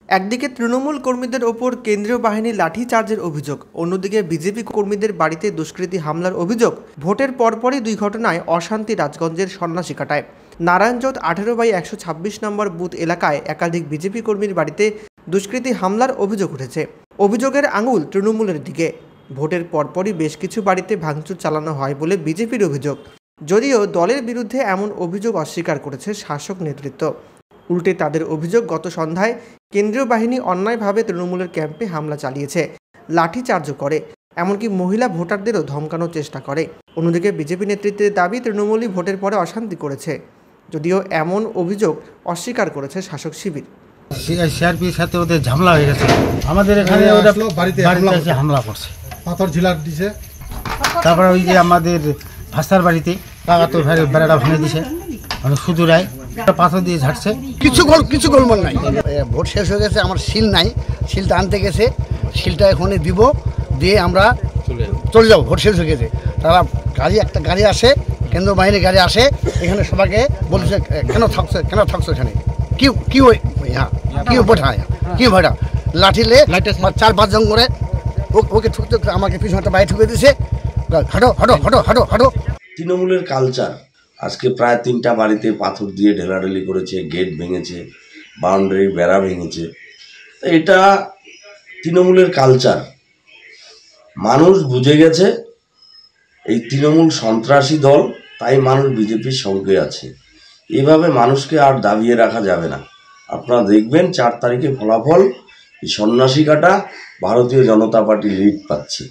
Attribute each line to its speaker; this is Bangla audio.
Speaker 1: একদিকে তৃণমূল কর্মীদের ওপর কেন্দ্রীয় বাহিনীর লাঠিচার্জের অভিযোগ, অন্যদিকে বিজেপি কর্মীদের বাড়িতে দুষ্কৃতী হামলার অভিযোগ। ভোটের পরপরই দুই ঘটনায় অশান্তি রাজগঞ্জের সন্ন্যাসীকাটায়। নারায়ণজোট 18/126 নম্বর বুথ এলাকায় একাধিক বিজেপি কর্মীর বাড়িতে দুষ্কৃতী হামলার অভিযোগ উঠেছে। অভিযোগের আঙুল তৃণমূলের দিকে। ভোটের পরপরই বেশ কিছু বাড়িতে ভাঙচুর চালানো হয় বলে বিজেপির অভিযোগ, যদিও দলের বিরুদ্ধে এমন অভিযোগ অস্বীকার করেছে শাসক নেতৃত্ব। উল্টে তাদের অভিযোগ, গত সন্ধ্যায় কেন্দ্রীয় বাহিনী অন্যায়ভাবে তৃণমূলের ক্যাম্পে হামলা চালিয়েছে, লাঠিচার্জও করে, এমনকি মহিলা ভোটারদেরও ধমকানোর চেষ্টা করে। অন্যদিকে বিজেপি নেতৃত্বের দাবি তৃণমূলই ভোটের পরে অশান্তি করেছে, যদিও এমন অভিযোগ অস্বীকার করেছে শাসক শিবির।
Speaker 2: সিআরপির সাথে ওদের ঝামেলা হয়ে গেছে, আমাদের এখানে ওরা বাড়িতে হামলা করছে, পাথর ঝিলার দিছে। তারপরে ওই যে আমাদের ভাস্তার বাড়িতে কাকাতোর ভাইয়ের বেড়াটা ভেঙে দিছে, মানে শুধু রায় পাথর দিয়ে ঝাড়ছে।
Speaker 3: কিছু গোলমাল নাই। ভোট শেষ হয়ে গেছে, আমার শিল নাই, শিলটা আনতে গেছে, শিলটা এখানে দিব, দিয়ে আমরা চলে যাবো। ভোট শেষ হয়ে গেছে, তারা একটা গাড়ি আসে, কেন্দ্র বাহিনীর গাড়ি আসে, এখানে সবাইকে বলছে কেন থাকছো এখানে, কি ভয়টা লাঠিলে 4-5 জন করে ওকে ঠুকতে, আমাকে পিছনে বাইরে ঠুকে দিছে, হাঁটো হাঁটো হাঁটো হাঁটো হাঁটো।
Speaker 4: তৃণমূলের কালচার আজকে প্রায় 3টা বাড়িতে পাথর দিয়ে ঢেলাঢেলি করেছে, গেট ভেঙেছে, বাউন্ডারি বেড়া ভেঙেছে। এটা তৃণমূলের কালচার। মানুষ বুঝে গেছে এই তৃণমূল সন্ত্রাসী দল, তাই মানুষ বিজেপির সঙ্গে আছে। এভাবে মানুষকে আর দাবিয়ে রাখা যাবে না। আপনারা দেখবেন 4 তারিখে ফলাফল, এই সন্ন্যাসীকাটা ভারতীয় জনতা পার্টি লিড পাচ্ছে।